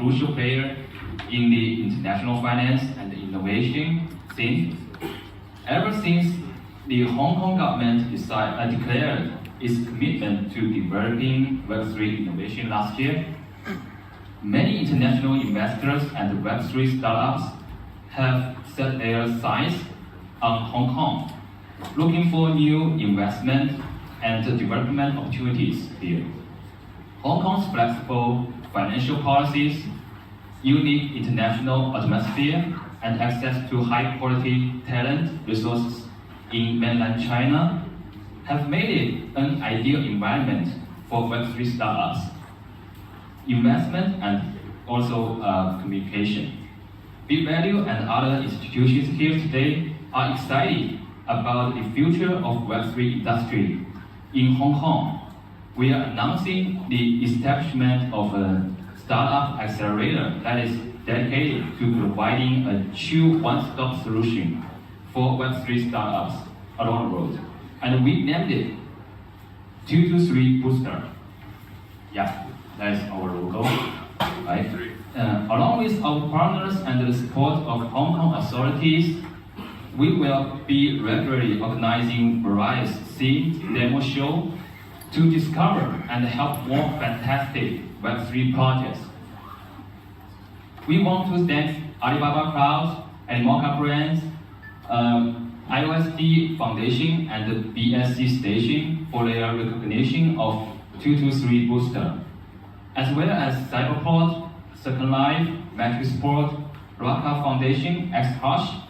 crucial player in the international finance and innovation scene. Ever since the Hong Kong government declared its commitment to developing Web3 innovation last year, many international investors and Web3 startups have set their sights on Hong Kong, looking for new investment and development opportunities here. Hong Kong's flexible financial policies, unique international atmosphere, and access to high-quality talent resources in mainland China have made it an ideal environment for Web3 startups, investment, and also communication. BitValue and other institutions here today are excited about the future of Web3 industry in Hong Kong. We are announcing the establishment of a startup accelerator that is dedicated to providing a true one-stop solution for Web3 startups around the world. And we named it 223 Booster. Yeah, that is our logo, right? Along with our partners and the support of Hong Kong authorities, we will be regularly organizing various themed demo shows to discover and help more fantastic Web3 projects. We want to thank Alibaba Cloud, Animoca Brands, IOST Foundation, and the BSC Station for their recognition of 223 Booster, as well as Cyberport, Second Life, Sport, RACA Foundation, XHash,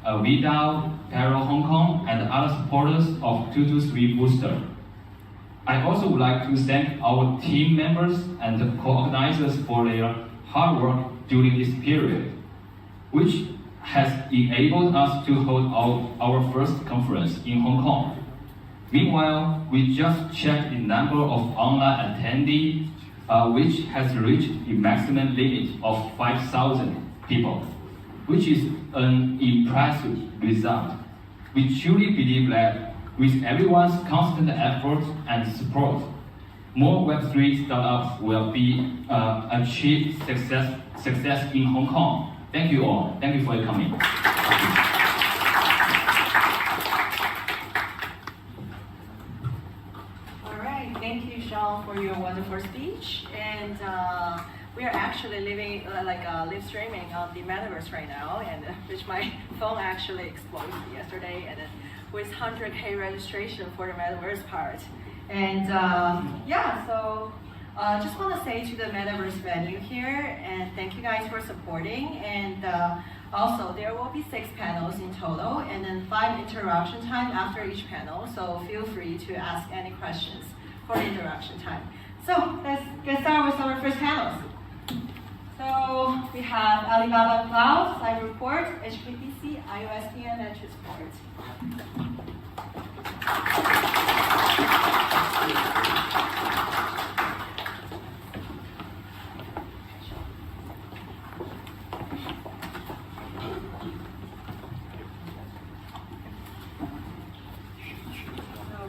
BitValue Capital Hong Kong, and other supporters of 223 Booster. I also would like to thank our team members and the co-organizers for their hard work during this period, which has enabled us to hold our first conference in Hong Kong. Meanwhile, we just checked the number of online attendees, which has reached the maximum limit of 5,000 people, which is an impressive result. We truly believe that with everyone's constant effort and support, more Web3 startups will be achieve success in Hong Kong. Thank you all. Thank you for your coming. All right. Thank you, Sean, for your wonderful speech. And we are actually live streaming on the metaverse right now, and which my phone actually exploded yesterday, and with 100K registration for the metaverse part. And yeah, so just want to say to the metaverse venue here, and thank you guys for supporting. And also, there will be 6 panels in total, and then 5 interaction time after each panel. So feel free to ask any questions for the interaction time. So let's get started with our first panels. So we have Alibaba Cloud, Cyberport, HKBC, IOST, and HashKey.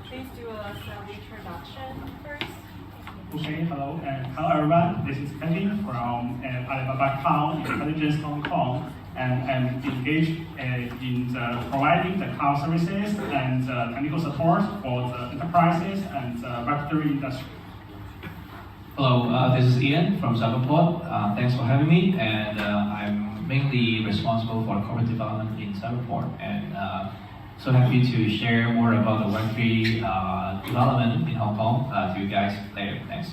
Please do a self-introduction first. Okay, hello, and hello everyone. This is Kevin from Alibaba Cloud Intelligence Hong Kong, and I'm engaged in providing the cloud services and technical support for the enterprises and Web3 industry. Hello, this is Ian from Cyberport. Thanks for having me, and I'm mainly responsible for corporate development in Cyberport, and so happy to share more about the Web3 development in Hong Kong to you guys later. Thanks.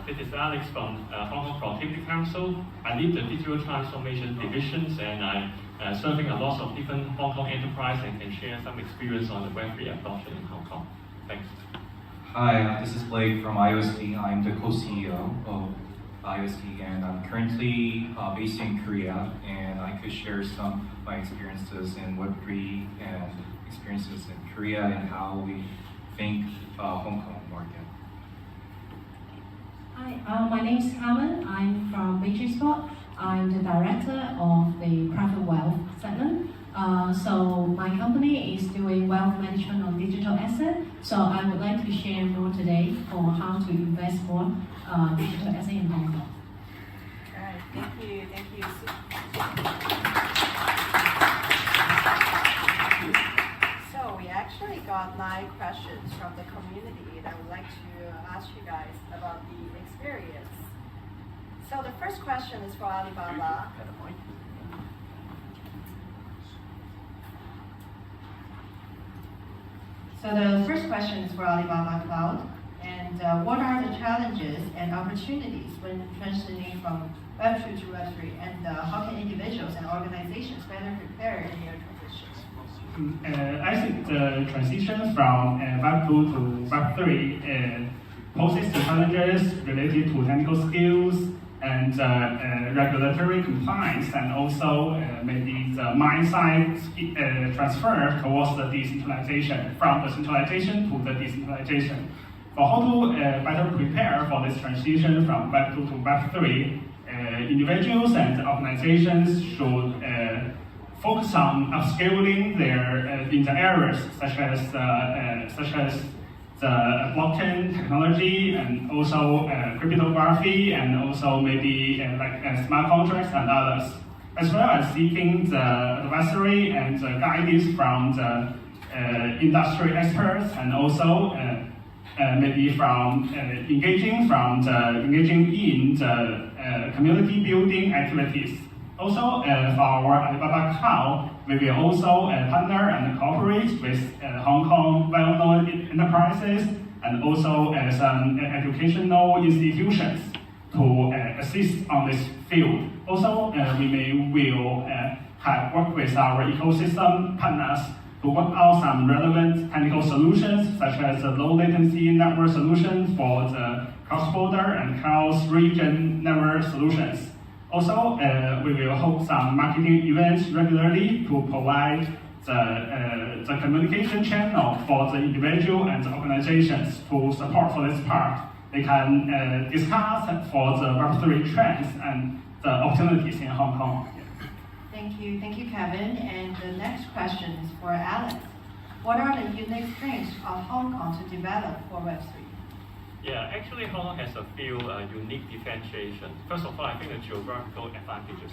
This is Alex from Hong Kong Productivity Council. I lead the digital transformation divisions, and I'm serving a lot of different Hong Kong enterprises and can share some experience on the Web3 adoption in Hong Kong. Thanks. Hi, this is Blake from IOST. I'm the co-CEO of IOST, and I'm currently based in Korea, and I could share some of my experiences in Web3 and experiences in Korea and how we think Hong Kong market. Hi, my name is Carmen. I'm from BitValue. I'm the director of the private wealth segment. So my company is doing wealth management on digital assets. So I would like to share more today on how to invest more digital assets in Hong Kong. you. So we actually got 9 questions from the community that I would like to ask you guys about the experience. So the first question is for Alibaba. So the first question is for Alibaba Cloud. And what are the challenges and opportunities when transitioning from Web2 to Web3? And how can individuals and organizations better prepare in their transition? I think the transition from Web2 to Web3 poses the challenges related to technical skills and regulatory compliance, and also maybe the mindset transfer towards the decentralization, from the centralization to the decentralization. For how to better prepare for this transition from Web2 to Web3, individuals and organizations should focus on upscaling their in the areas such as the blockchain technology, and also cryptography, and also maybe smart contracts and others, as well as seeking the advisory and the guidance from the industry experts, and also maybe from engaging in the community building activities. Also, for our Alibaba Cloud, we will also partner and cooperate with Hong Kong well-known enterprises, and also some educational institutions to assist on this field. Also, we will have work with our ecosystem partners to work out some relevant technical solutions, such as the low latency network solutions for the cross-border and cross-region network solutions. Also, we will hold some marketing events regularly to provide the communication channel for the individual and the organizations to support for this part. They can discuss for the Web3 trends and the opportunities in Hong Kong. Thank you, Kevin. And the next question is for Alex. What are the unique strengths of Hong Kong to develop for Web3? Yeah, actually Hong Kong has a few unique differentiations. First of all, I think the geographical advantages.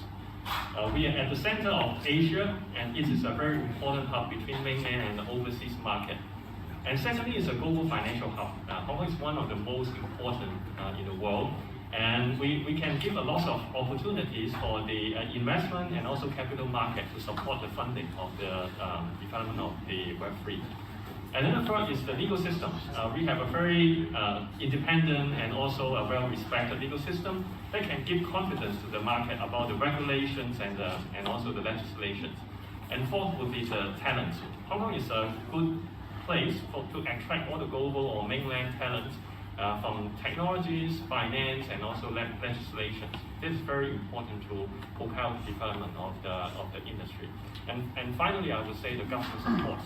We are at the center of Asia, and it is a very important hub between mainland and the overseas market. And secondly, it's a global financial hub. Hong Kong is one of the most important in the world, and we can give a lot of opportunities for the investment and also capital market to support the funding of the development of the Web3. And then the third is the legal system. We have a very independent and also a well-respected legal system that can give confidence to the market about the regulations and also the legislations. And fourth would be the talents. Hong Kong is a good place to attract all the global or mainland talents from technologies, finance, and also legislation. This is very important to propel the development of the industry. And finally, I would say the government support.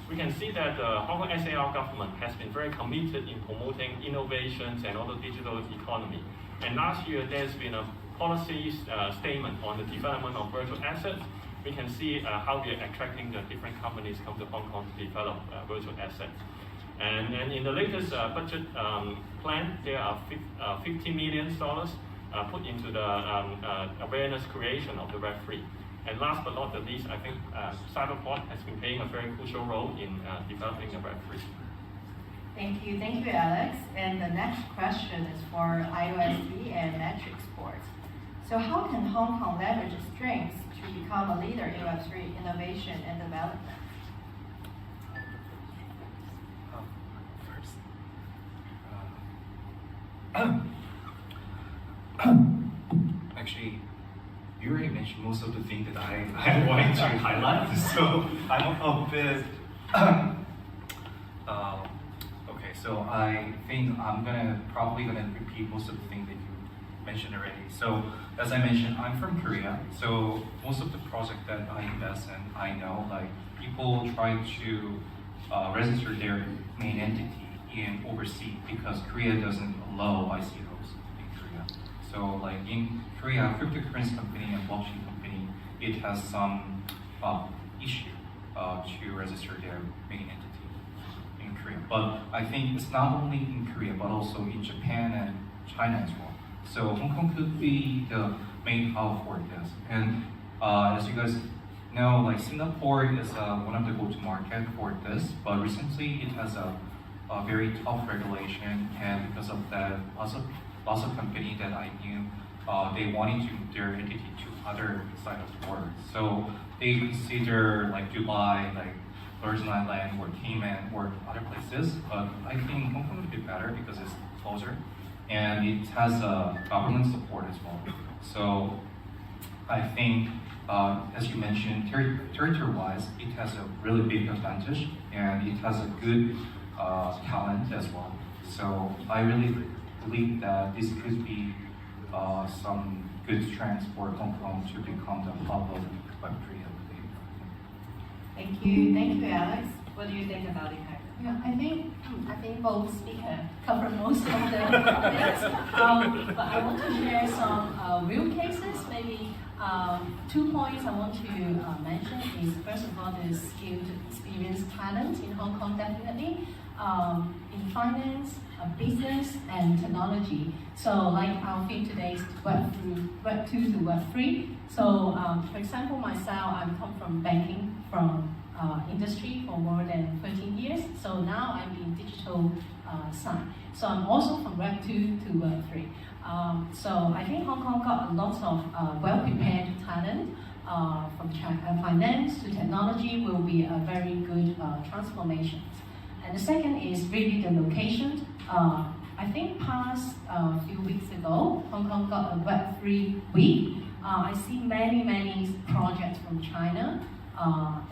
We can see that the Hong Kong SAR government has been very committed in promoting innovations and also digital economy. And last year, there's been a policy statement on the development of virtual assets. We can see how we are attracting the different companies come to Hong Kong to develop virtual assets. And in the latest budget plan, there are $50 million put into the awareness creation of the Web3. And last but not the least, I think Cyberport has been playing a very crucial role in developing the Web3. Thank you, Alex. And the next question is for IOST and Matrix Sports. So how can Hong Kong leverage its strengths to become a leader in Web3 innovation and development? Actually, you already mentioned most of the things that I wanted to highlight, so I'm a bit. Okay, so I think I'm probably gonna repeat most of the things that you mentioned already. So as I mentioned, I'm from Korea, so most of the projects that I invest in, I know like people try to register their main entity in overseas because Korea doesn't allow ICOs in Korea. So like in Korea, cryptocurrency company and blockchain company, it has some issue to register their main entity in Korea. But I think it's not only in Korea, but also in Japan and China as well. So Hong Kong could be the main hub for this. And as you guys know, like Singapore is one of the go-to-market for this, but recently it has a very tough regulation, and because of that, lots of companies that I knew, they wanted to move their entity to other side of the world. So they consider like Dubai, like Virgin Island, or Cayman, or other places. But I think Hong Kong would be better because it's closer, and it has government support as well. So I think, as you mentioned, territory-wise, it has a really big advantage, and it has a good talent as well. So I really believe that this could be some good strengths for Hong Kong to become the hub of Web3, I believe. Thank you, Alex. What do you think about it? Yeah, I think both speakers cover most of the topics. But I want to share some real cases. Maybe 2 points I want to mention is, first of all, the skilled, experienced talent in Hong Kong, definitely. In finance, business, and technology. So like our field today is Web2 to Web3. So for example, myself, I come from banking, from industry for more than 13 years. So now I'm in digital side. So I'm also from Web2 to Web3. So I think Hong Kong got a lot of well-prepared talent from finance to technology will be a very good transformation. And the second is really the location. I think past few weeks ago, Hong Kong got a Web3 week. I see many projects from China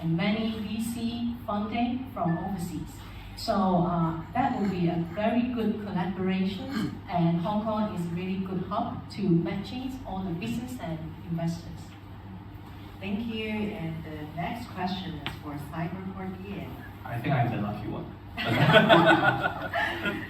and many VC funding from overseas. So that will be a very good collaboration, and Hong Kong is a really good hub to matching all the business and investors. Thank you. And the next question is for Cyberport Ian. I think I'm the lucky one.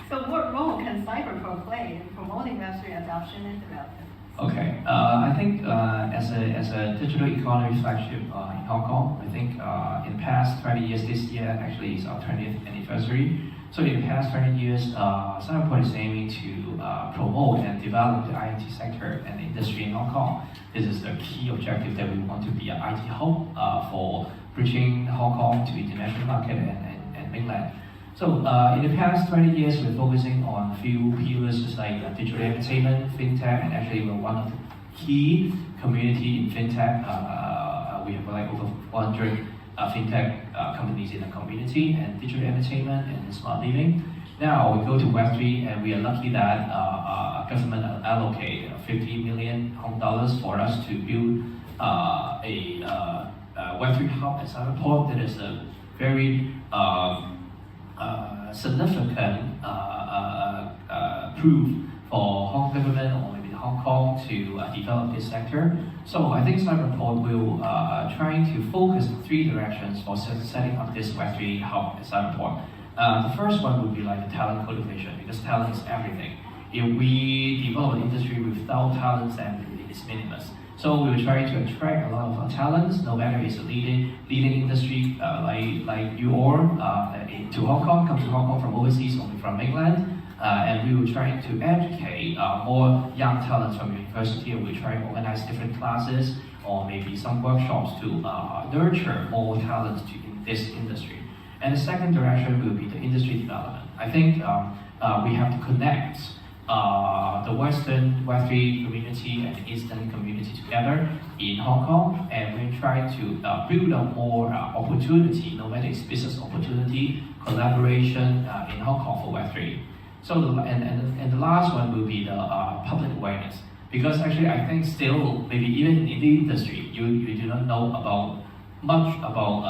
So what role can Cyberport play in promoting Web3 adoption and development? Okay, I think as a digital economy flagship in Hong Kong, I think in the past 20 years, this year actually is our 20th anniversary. So in the past 20 years, Cyberport is aiming to promote and develop the IT sector and the industry in Hong Kong. This is the key objective that we want to be an IT hub for bridging Hong Kong to international market and mainland. So in the past 20 years, we're focusing on a few pillars just like digital entertainment, fintech, and actually we're one of the key community in fintech. We have like over 100 fintech companies in the community, and digital entertainment and smart living. Now we go to Web3, and we are lucky that government allocate 50 million Hong dollars for us to build a Web3 hub at Cyberport. That is a very significant proof for Hong Kong government or maybe Hong Kong to develop this sector. So I think Cyberport will trying to focus on 3 directions for setting up this Web3 hub at Cyberport. The first one would be like the talent cultivation, because talent is everything. If we develop an industry without talents, then it's meaningless. So we will try to attract a lot of talents, no matter it's a leading industry like you all to Hong Kong, come to Hong Kong from overseas or from mainland, and we will try to educate more young talents from university, and we try to organize different classes or maybe some workshops to nurture more talents in this industry. And the second direction will be the industry development. I think we have to connect the Western Web3 community and the Eastern community together in Hong Kong, and we try to build up more opportunity, no matter it's business opportunity, collaboration in Hong Kong for Web3. So and the last one will be the public awareness, because actually I think still maybe even in the industry you do not know much about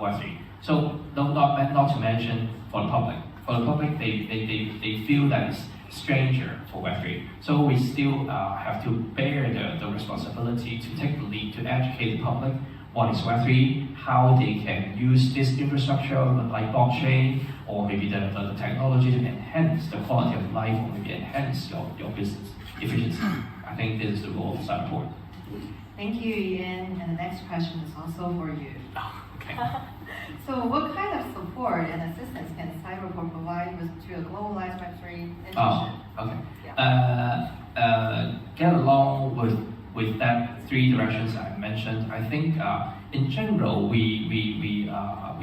Web3. So not to mention for the public. For the public, they feel that it's stranger for Web3. So we still have to bear the responsibility to take the lead to educate the public what is Web3, how they can use this infrastructure like blockchain or maybe the technology to enhance the quality of life or maybe enhance your business efficiency. I think this is the role of Cyberport. Thank you, Ian. And the next question is also for you. Okay. So what kind of support and assistance can Cyberport provide to a globalized Web3 industry? Oh, okay. Get along with that three directions I mentioned. I think in general we are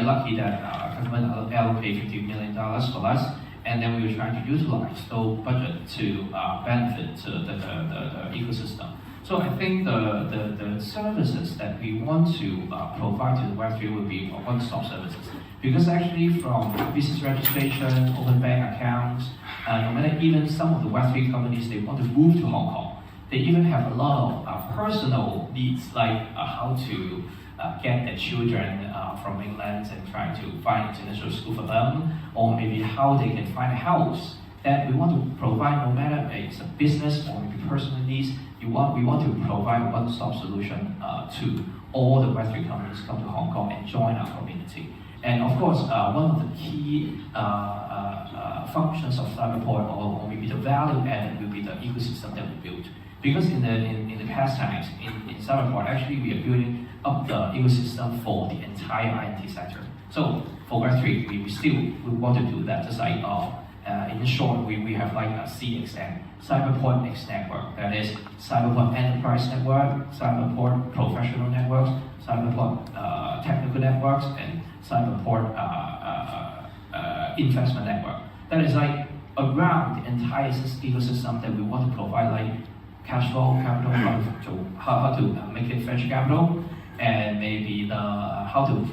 lucky that government allocated $50 million for us, and then we were trying to utilize those budget to benefit the ecosystem. So I think the services that we want to provide to the Web3 will be one-stop services. Because actually from business registration, open bank accounts, no matter even some of the Web3 companies, they want to move to Hong Kong. They even have a lot of personal needs, like how to get their children from mainland and try to find international school for them, or maybe how they can find a house. That we want to provide, no matter it's a business or maybe personal needs, we want to provide a one-stop solution to all the Web3 companies come to Hong Kong and join our community. And of course, one of the key functions of Cyberport, or maybe the value added, will be the ecosystem that we built. Because in the past times, in Cyberport, actually we are building up the ecosystem for the entire INT sector. So for Web3, we want to do that, just like in short, we have like a CXN, Cyberport X Network. That is Cyberport Enterprise Network, Cyberport Professional Networks, Cyberport Technical Networks, and Cyberport Investment Network. That is like around the entire ecosystem that we want to provide, like cash flow, capital, how to make it venture capital, and maybe the how to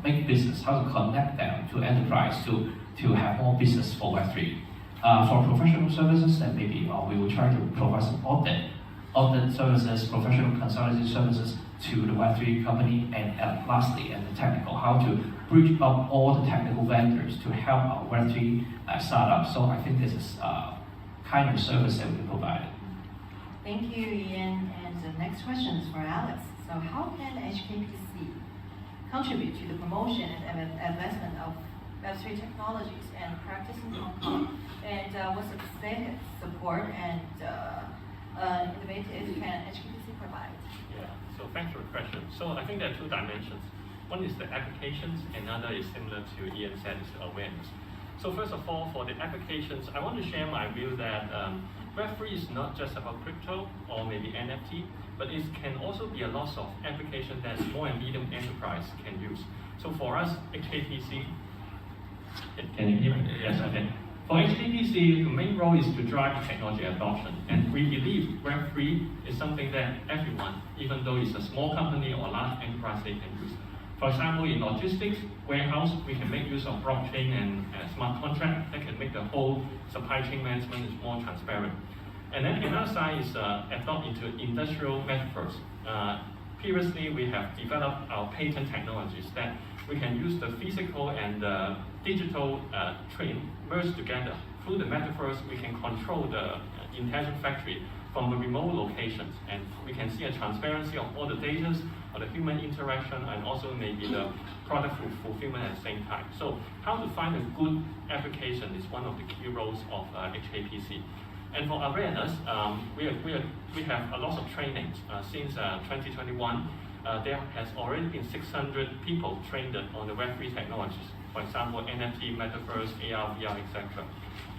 make business, how to connect them to enterprise to have more business for Web3. For professional services, then maybe we will try to provide some audit services, professional consulting services to the Web3 company, and lastly, and the technical, how to bridge up all the technical vendors to help our Web3 startups. So I think this is kind of service that we provide. Thank you, Ian. And the next question is for Alex. So how can HKPC contribute to the promotion and advancement of Web3 technologies and practice in Hong Kong? And what specific support and innovative can HKPC provide? Yeah, so thanks for the question. So I think there are two dimensions. One is the applications, another is similar to Ian said, is awareness. So first of all, for the applications, I want to share my view that Web3 is not just about crypto or maybe NFT, but it can also be a lot of application that small and medium enterprise can use. So for us, HKPC, can you hear me? Yes, okay. For HKPC, the main role is to drive technology adoption, and we believe Web3 is something that everyone, even though it's a small company or large enterprise, they can use. For example, in logistics, warehouse, we can make use of blockchain and smart contract that can make the whole supply chain management more transparent. And then another side is adopt into industrial metaverse. Previously, we have developed our patent technologies that we can use the physical and the digital twin merged together. Through the metaverse, we can control the intelligent factory from the remote locations, and we can see a transparency of all the data, or the human interaction, and also maybe the product fulfillment at the same time. So how to find a good application is one of the key roles of HKPC. And for awareness, we have a lot of trainings. Since 2021, there has already been 600 people trained on the Web3 technologies. For example, NFT, Metaverse, AR, VR, etc.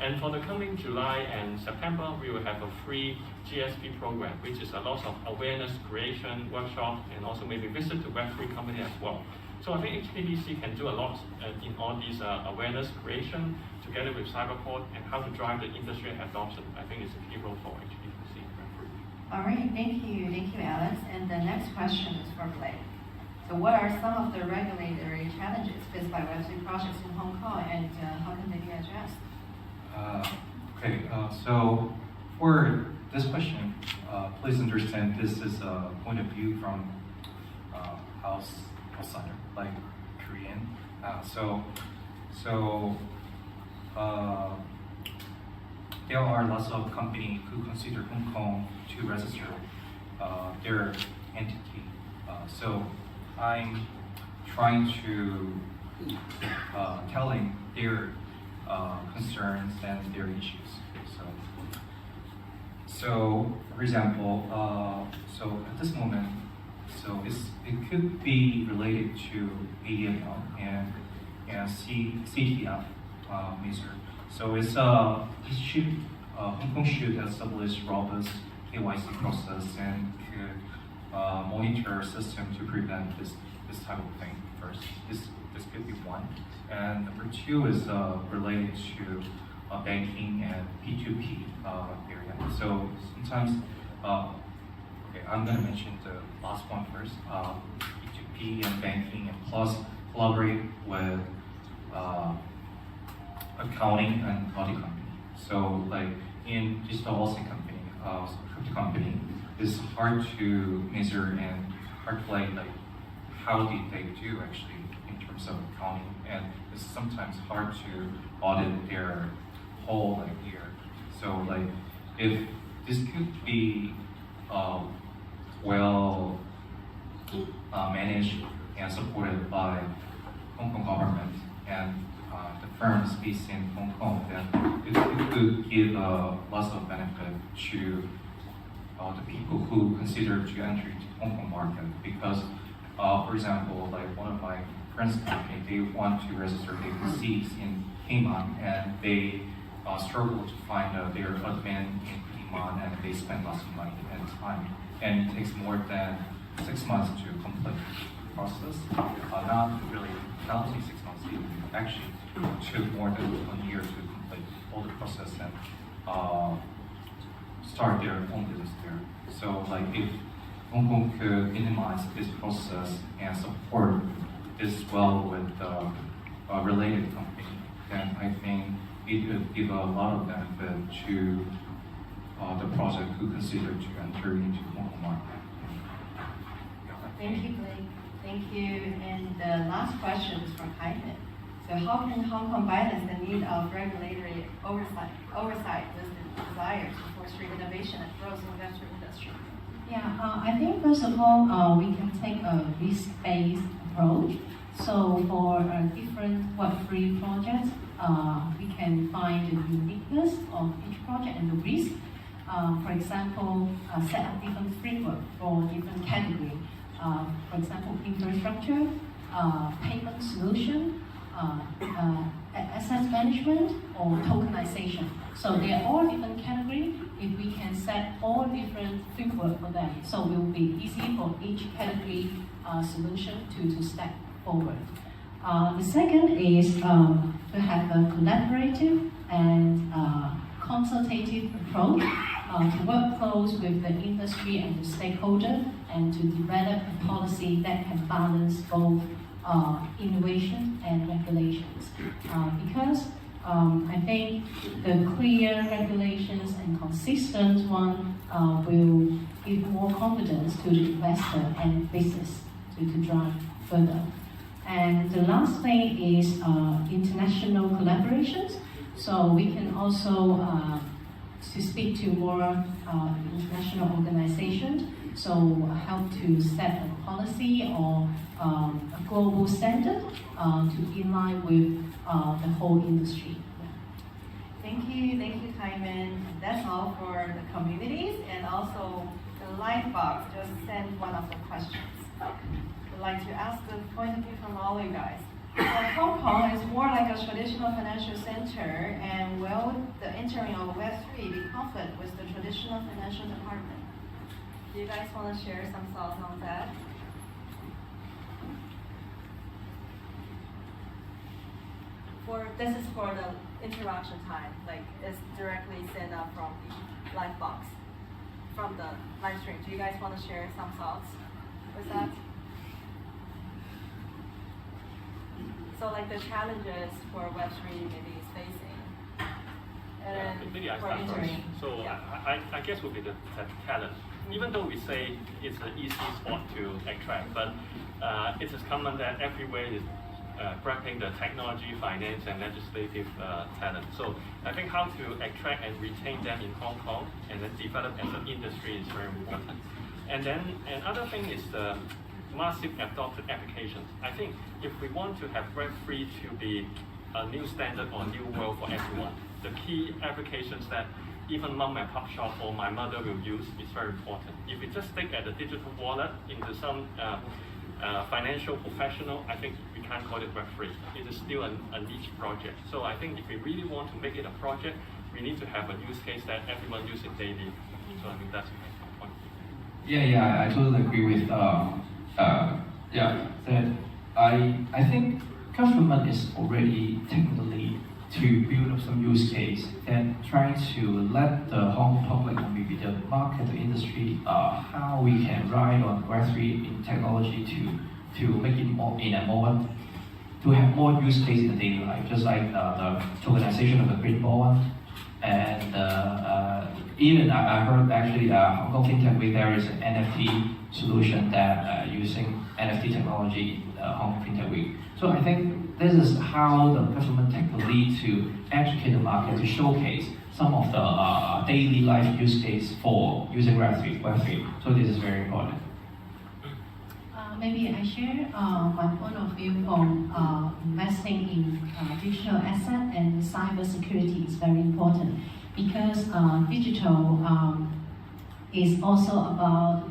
And for the coming July and September, we will have a free GSP program, which is a lot of awareness creation workshop, and also maybe visit to Web3 company as well. So I think HKPC can do a lot in all these awareness creation together with Cyberport, and how to drive the industry adoption. I think it's a key role for HKPC. All right, thank you, Alex. And the next question is for Blake. So what are some of the regulatory challenges faced by Web3 projects in Hong Kong, and how can they be addressed? Okay, so for this question, please understand this is a point of view from outsider, like Korean. There are lots of companies who consider Hong Kong to register their entity. So I'm trying to telling their concerns and their issues. So, for example, so at this moment, so it could be related to AML and CTF measure. So Hong Kong should establish robust KYC process and could monitor a system to prevent this type of thing first. This could be one. And number two is related to banking and P2P area. So sometimes, okay, I'm going to mention the last one first. P2P and banking, and plus collaborate with accounting and audit company. So like in digital asset company, crypto company, it's hard to measure and hard to like how did they do actually in terms of accounting, and it's sometimes hard to audit their whole year. So like if this could be well managed and supported by Hong Kong government and the firms based in Hong Kong, then it could give lots of benefit to the people who consider to enter into Hong Kong market. Because, for example, like one of my friends' company, they want to register their receipts in Cayman, and they struggle to find their admin in Cayman, and they spend lots of money and time, and it takes more than 6 months to complete the process. Not really counting 6 months, it actually took more than 1 year to complete all the process and start their own business there. So like if Hong Kong could minimize this process and support this well with a related company, then I think it could give a lot of benefit to the project who consider to enter into Hong Kong market. Thank you, Blake. Thank you. And the last question is from Hyman. So how can Hong Kong balance the need of regulatory oversight with the desire to foster innovation and growth in the Web3 industry? Yeah, I think first of all, we can take a risk-based approach. So for different Web3 projects, we can find the uniqueness of each project and the risk. For example, set up different framework for different categories. For example, infrastructure, payment solution, asset management, or tokenization. So they are all different categories. If we can set all different framework for them, so it will be easy for each category solution to step forward. The second is to have a collaborative and consultative approach to work close with the industry and the stakeholder, and to develop a policy that can balance both innovation and regulations. Because I think the clear regulations and consistent one will give more confidence to the investor and business to drive further. And the last thing is international collaborations. So we can also to speak to more international organizations, so help to set a policy or a global standard to in line with the whole industry. Thank you, Hyman. That's all for the communities, and also the Lightbox just sent one of the questions. I'd like to ask the point of view from all you guys. Hong Kong is more like a traditional financial center, and will the entering of Web3 be conflict with the traditional financial department? Do you guys want to share some thoughts on that? This is for the interaction time, like it's directly sent up from the live box, from the live stream. Do you guys want to share some thoughts with that? So like the challenges for Web3 maybe is facing, and then Maybe I for start first. entering. So Yeah. I guess would be the talent. Even though we say it's an easy spot to attract, but it is common that everywhere is grabbing the technology, finance, and legislative talent. So I think how to attract and retain them in Hong Kong and then develop as an industry is very important. And then another thing is the massive adopted applications. I think if we want to have Web3 to be a new standard or new world for everyone, the key applications that even mom and pop shop or my mother will use is very important. If we just stick at the digital wallet into some financial professional, I think we can't call it Web3. It is still a niche project. So I think if we really want to make it a project, we need to have a use case that everyone uses daily. So I think that's my point. Yeah, I totally agree with that I think government is already technically to build up some use case and trying to let the Hong Kong public and maybe the market, the industry, how we can ride on Web3 in technology to make it more in a more to have more use case in the daily life, just like the tokenization of the green bond, and even I heard actually Hong Kong FinTech Week there is an NFT solution that using NFT technology in Hong Kong FinTech Week. So I think this is how the government take the lead to educate the market to showcase some of the daily life use case for using Web3. So this is very important. Maybe I share my point of view on investing in digital asset and cyber security is very important because digital is also about,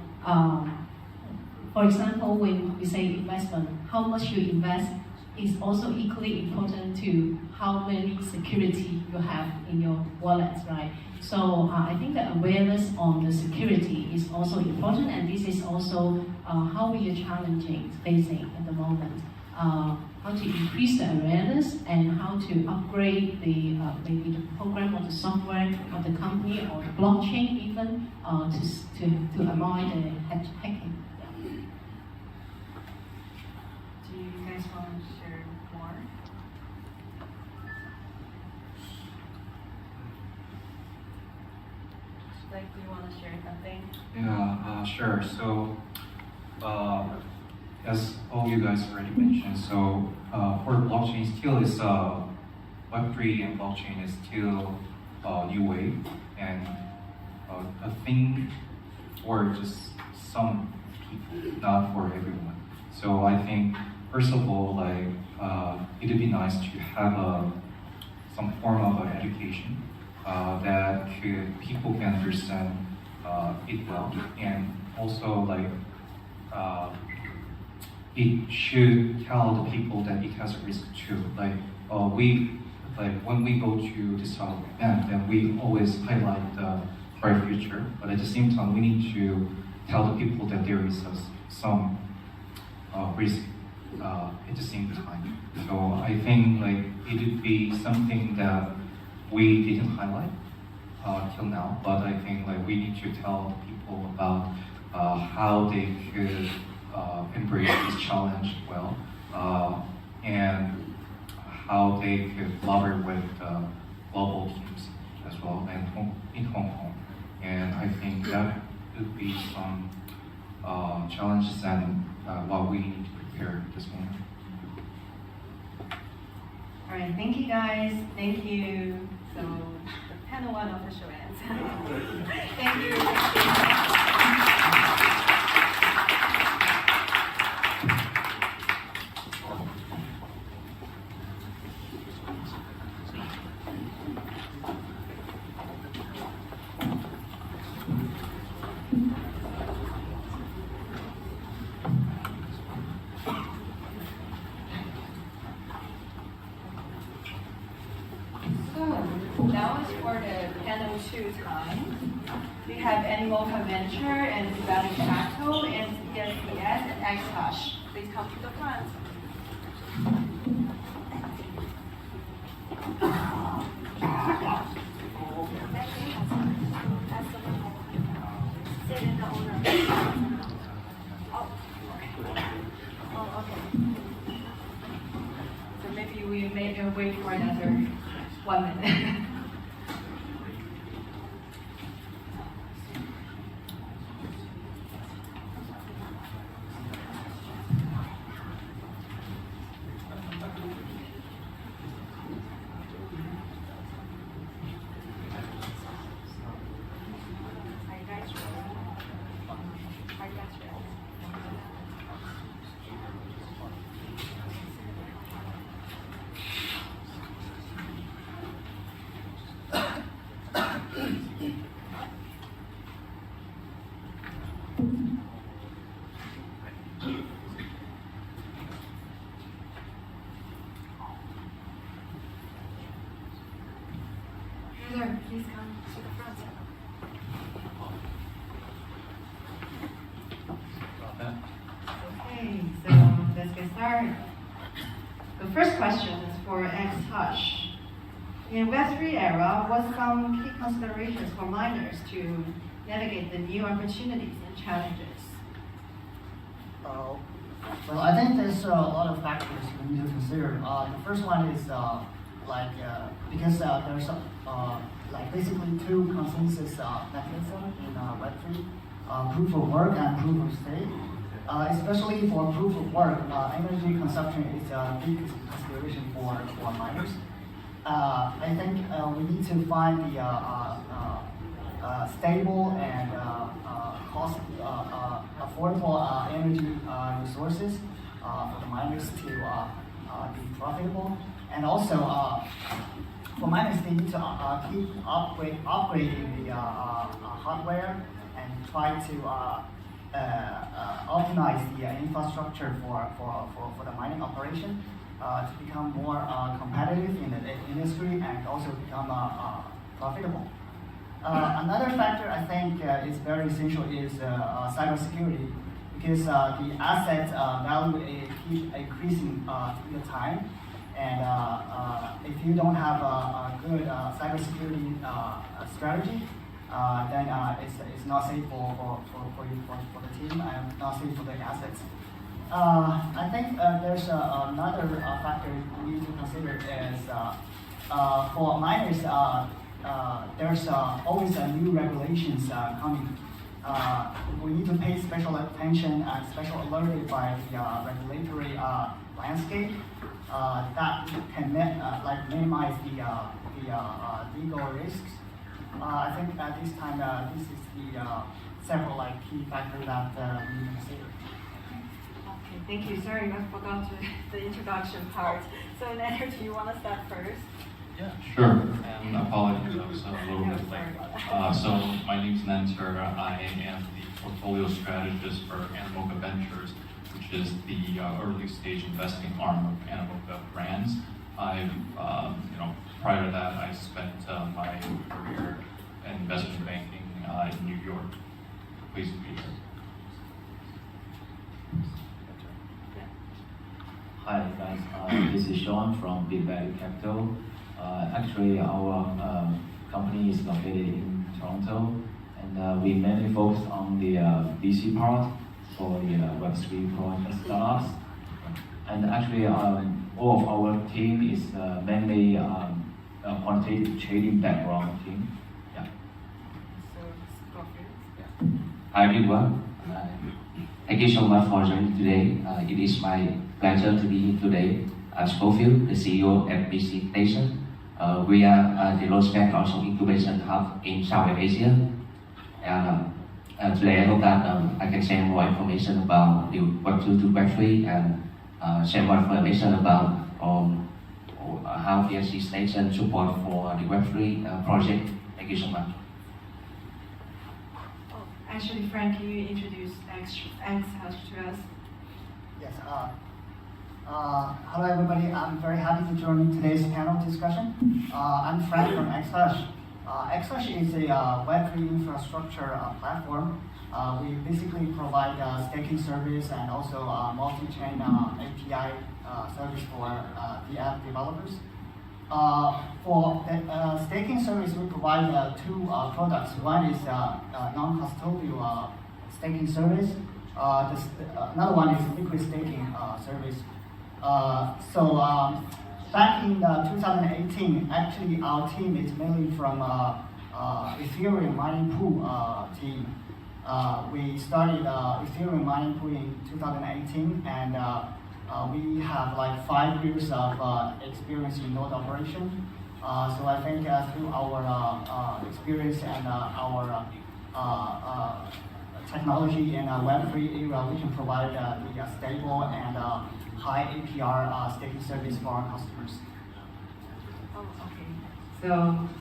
for example, when we say investment, how much you invest is also equally important to how many security you have in your wallets, right? So I think the awareness on the security is also important, and this is also how we are challenging, facing at the moment. How to increase the awareness and how to upgrade the maybe the program or the software of the company or the blockchain even to avoid the hacking. Do you guys want to share more? Like, do you want to share something? Yeah, sure. So, as all you guys already mentioned, so for blockchain still is Web3 and blockchain is still new wave and a thing for just some people, not for everyone. So I think first of all, like it'd be nice to have some form of education that people can understand it well, and also like it should tell the people that it has a risk too. Like when we go to this type of event, then we always highlight the bright future, but at the same time we need to tell the people that there is some risk at the same time. So I think like it would be something that we didn't highlight till now, but I think like we need to tell people about how they could embrace this challenge well, and how they could collaborate with global teams as well and in Hong Kong. And I think that would be some challenges and what we need to prepare at this moment. All right, thank you guys. Thank you. So the panel one official ends. Thank you. Now is for the panel 2 time. We have Animoca Venture and BitValue Capital and CSCS and XHash. Please come to the front. Oh, okay. So maybe we may wait for another 1 minute. Sorry. The first question is for XHash. In Web3 era, what some key considerations for miners to navigate the new opportunities and challenges? Well, I think there's a lot of factors we need to consider. The first one is because there's like basically two consensus mechanisms in Web3, proof of work and proof of stake. Especially for proof of work, energy consumption is a big consideration for miners. I think we need to find the stable and cost affordable energy resources for the miners to be profitable. And also for miners, they need to keep upgrading the hardware and try to optimize the infrastructure for the mining operation to become more competitive in the industry and also become profitable. Another factor I think is very essential is cybersecurity, because the asset value keeps increasing with time, and if you don't have a good cybersecurity strategy, then it's not safe for the team and not safe for the assets. I think there's another factor we need to consider is for miners, there's always new regulations coming. We need to pay special attention and special alerted by the regulatory landscape that can minimize the legal risks. I think at this time, this is the several key factors that we need to consider. Okay, thank you. Sorry, I forgot the introduction part. So, Leonard, do you want to start first? Yeah, sure. And apologies, I was a little bit late. So, my name is Nancer. I am the portfolio strategist for Animoca Ventures, which is the early stage investing arm of Animoca Brands. Prior to that, I spent my career in investment banking in New York. Pleased to be here. Hi guys, this is Sean from BitValue Capital. Actually, our company is located in Toronto, and we mainly focus on the VC part for the Web3 startups. And actually, all of our team is mainly quantitative trading background team. Yeah. So, Scorpio. Hi everyone. Thank you so much for joining today. It is my pleasure to be here today. I'm Scofield, the CEO at BC Station. We are the Launchpad also incubation hub in South Asia. Today I hope that I can share more information about the Web2 to Web3 and share more information about how BSC Station support for the Web3 project. Thank you so much. Oh, actually, Frank, can you introduce XHash to us? Yes. Hello everybody. I'm very happy to join today's panel discussion. I'm Frank from XHash. XHash is a Web3 infrastructure platform. We basically provide staking service and also multi-chain API service for the app developers. For the staking service, we provide two products. One is non-custodial staking service. Another one is liquid staking service. Back in 2018, actually our team is mainly from Ethereum mining pool team. We started Ethereum mining pool in 2018, and we have like 5 years of experience in node operation. So I think through our experience and our technology in Web3 era, we can provide the stable and high APR staking service for our customers. Oh, okay. So